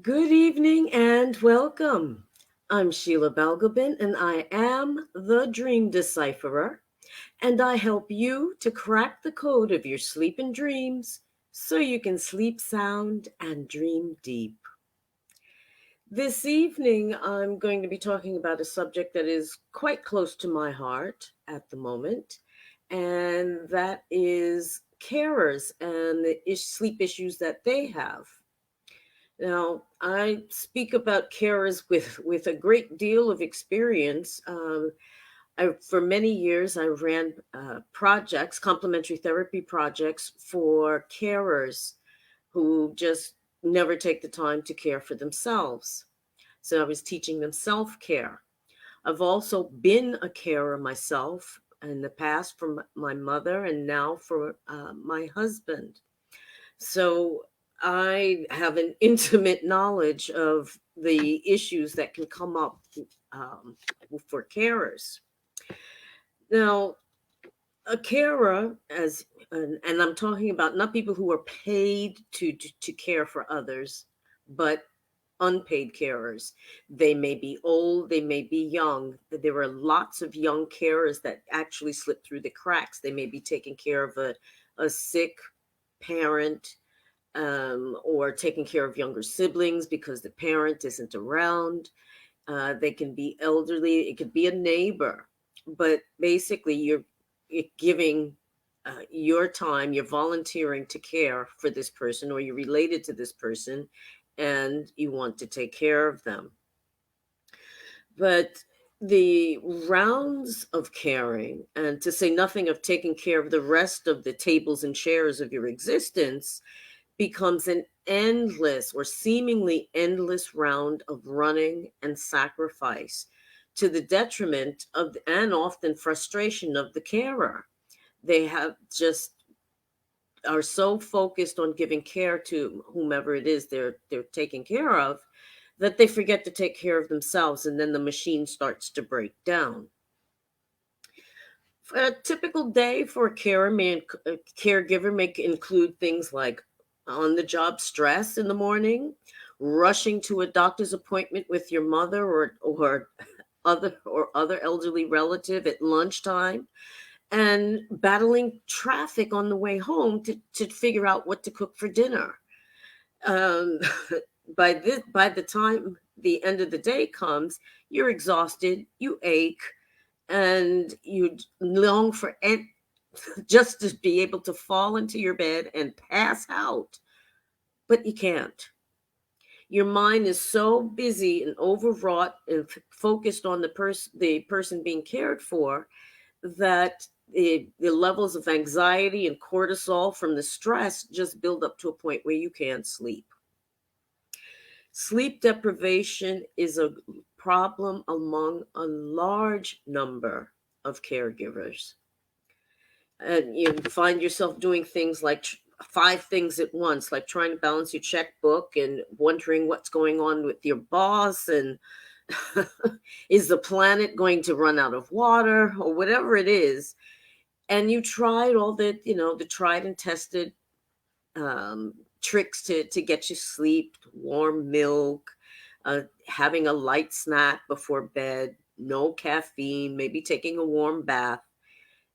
Good evening and welcome. I'm Sheila Balgobin and I am the Dream Decipherer, and I help you to crack the code of your sleep and dreams so you can sleep sound and dream deep. This evening, I'm going to be talking about a subject that is quite close to my heart at the moment, and that is carers and the sleep issues that they have. Now, I speak about carers with a great deal of experience. For many years, I ran projects, complementary therapy projects for carers who just never take the time to care for themselves. So I was teaching them self care. I've also been a carer myself in the past for my mother and now for my husband. So I have an intimate knowledge of the issues that can come up um, for carers. Now, a carer, and I'm talking about not people who are paid to care for others, but unpaid carers. They may be old, they may be young. There are lots of young carers that actually slip through the cracks. They may be taking care of a sick parent, or taking care of younger siblings because the parent isn't around. They can be elderly, it could be a neighbor, but basically, you're giving your time, you're volunteering to care for this person, or you're related to this person, and you want to take care of them. But the rounds of caring, and to say nothing of taking care of the rest of the tables and chairs of your existence, becomes an endless or seemingly endless round of running and sacrifice to the detriment of and often frustration of the carer. They have just are so focused on giving care to whomever it is they're taking care of that they forget to take care of themselves, and then the machine starts to break down. A typical day for a caregiver may include things like on the job stress in the morning, rushing to a doctor's appointment with your mother or other elderly relative at lunchtime, and battling traffic on the way home to figure out what to cook for dinner. Um, by the time the end of the day comes, you're exhausted, you ache, and you long for just to be able to fall into your bed and pass out, but you can't. Your mind is so busy and overwrought and focused on the person being cared for that the levels of anxiety and cortisol from the stress just build up to a point where you can't sleep. Sleep deprivation is a problem among a large number of caregivers, and you find yourself doing things like five things at once, like trying to balance your checkbook and wondering what's going on with your boss, and is the planet going to run out of water, or whatever it is. And you tried all the tried and tested um, tricks to get you sleep: warm milk, having a light snack before bed, no caffeine, maybe taking a warm bath,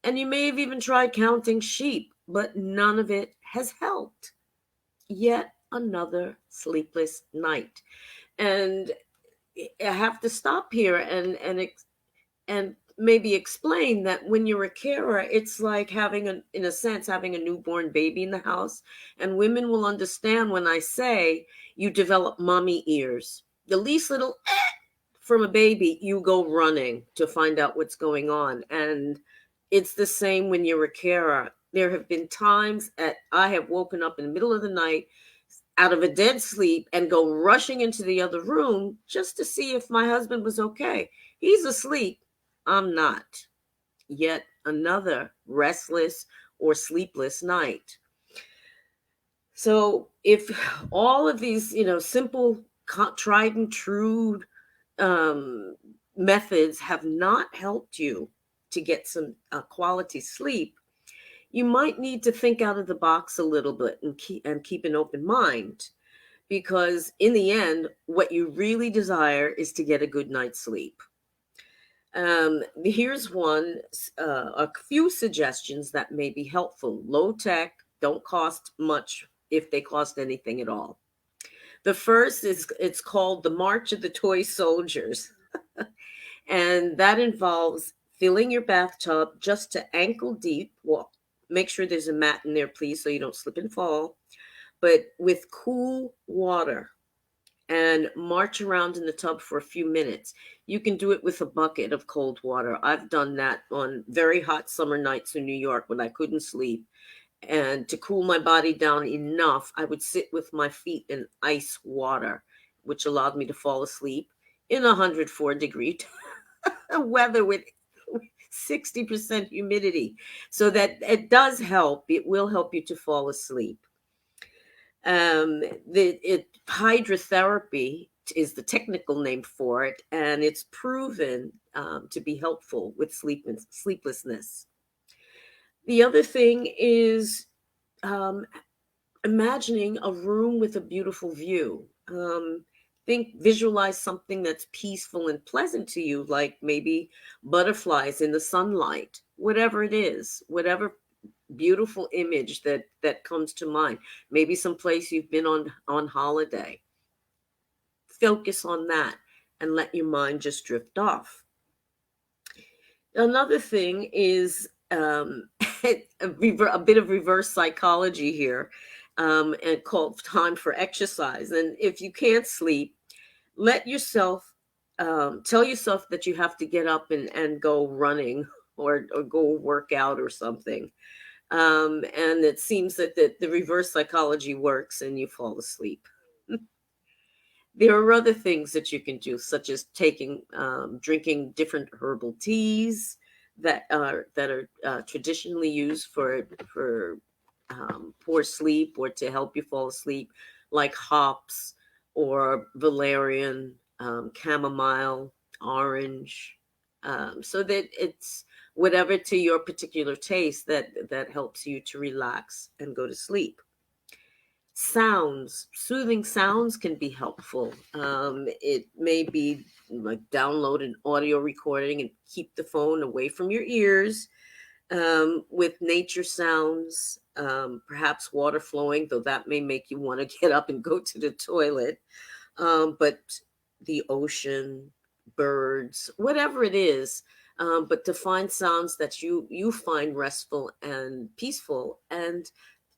and you may have even tried counting sheep, but none of it has helped. Yet another sleepless night. And I have to stop here and maybe explain that when you're a carer, it's like in a sense, having a newborn baby in the house. And women will understand when I say you develop mommy ears. The least little from a baby, you go running to find out what's going on. And it's the same when you're a carer. There have been times that I have woken up in the middle of the night out of a dead sleep and go rushing into the other room just to see if my husband was okay. He's asleep. I'm not. Yet another restless or sleepless night. So if all of these, simple, tried and true um, methods have not helped you to get some quality sleep, you might need to think out of the box a little bit and keep an open mind, because in the end, what you really desire is to get a good night's sleep. Here's a few suggestions that may be helpful. Low tech, don't cost much if they cost anything at all. The first is it's called the March of the Toy Soldiers, and that involves filling your bathtub just to ankle deep. Well, make sure there's a mat in there, please, so you don't slip and fall, but with cool water, and march around in the tub for a few minutes. You can do it with a bucket of cold water. I've done that on very hot summer nights in New York when I couldn't sleep. And to cool my body down enough, I would sit with my feet in ice water, which allowed me to fall asleep in 104-degree weather with 60% humidity. So that it does help. It will help you to fall asleep. Hydrotherapy is the technical name for it, and it's proven to be helpful with sleeplessness. The other thing is um, imagining a room with a beautiful view. Visualize something that's peaceful and pleasant to you, like maybe butterflies in the sunlight, whatever it is, whatever beautiful image that comes to mind. Maybe some place you've been on holiday. Focus on that and let your mind just drift off. Another thing is a bit of reverse psychology here, and called time for exercise. And if you can't sleep, let yourself tell yourself that you have to get up and go running, or go work out or something. And it seems that the reverse psychology works and you fall asleep. There are other things that you can do, such as drinking different herbal teas that are traditionally used for poor sleep or to help you fall asleep, like hops or valerian, chamomile, orange, so that it's whatever to your particular taste that helps you to relax and go to sleep. Soothing sounds can be helpful. It may be like download an audio recording and keep the phone away from your ears, with nature sounds, perhaps water flowing, though that may make you want to get up and go to the toilet. But the ocean, birds, whatever it is, but to find sounds that you find restful and peaceful, and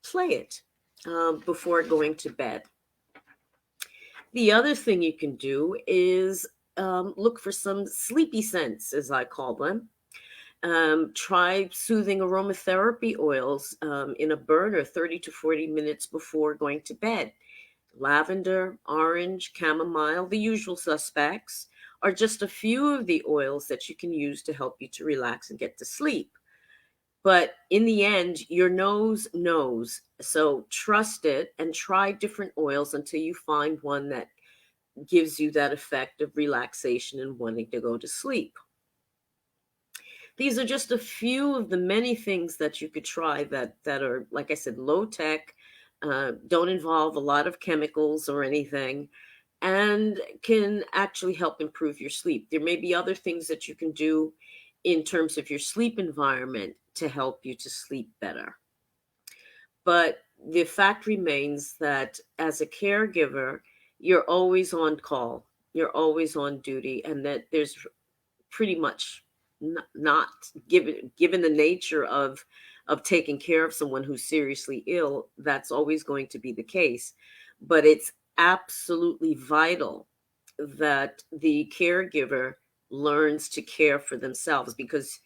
play it before going to bed. The other thing you can do is look for some sleepy scents, as I call them. Try soothing aromatherapy oils in a burner 30 to 40 minutes before going to bed. Lavender, orange, chamomile, the usual suspects, are just a few of the oils that you can use to help you to relax and get to sleep. But in the end, your nose knows. So trust it and try different oils until you find one that gives you that effect of relaxation and wanting to go to sleep. These are just a few of the many things that you could try that are, like I said, low tech, don't involve a lot of chemicals or anything, and can actually help improve your sleep. There may be other things that you can do in terms of your sleep environment to help you to sleep better. But the fact remains that as a caregiver, you're always on call, you're always on duty, and that there's pretty much not given the nature of taking care of someone who's seriously ill, that's always going to be the case. But it's absolutely vital that the caregiver learns to care for themselves, because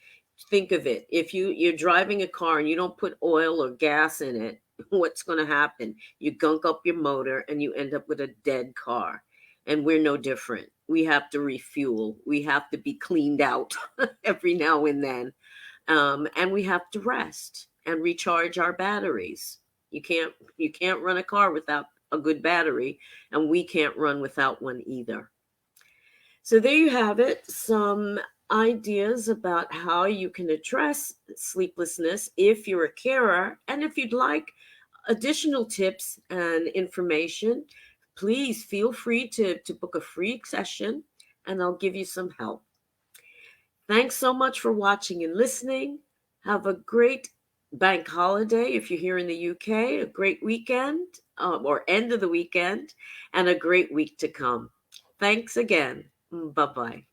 think of it, if you're driving a car and you don't put oil or gas in it, what's going to happen? You gunk up your motor and you end up with a dead car. And we're no different. We have to refuel. We have to be cleaned out every now and then. And we have to rest and recharge our batteries. You can't run a car without a good battery, and we can't run without one either. So there you have it, some ideas about how you can address sleeplessness if you're a carer. And if you'd like additional tips and information, please feel free to book a free session and I'll give you some help. Thanks so much for watching and listening. Have a great bank holiday if you're here in the UK, a great weekend or end of the weekend, and a great week to come. Thanks again. Bye bye.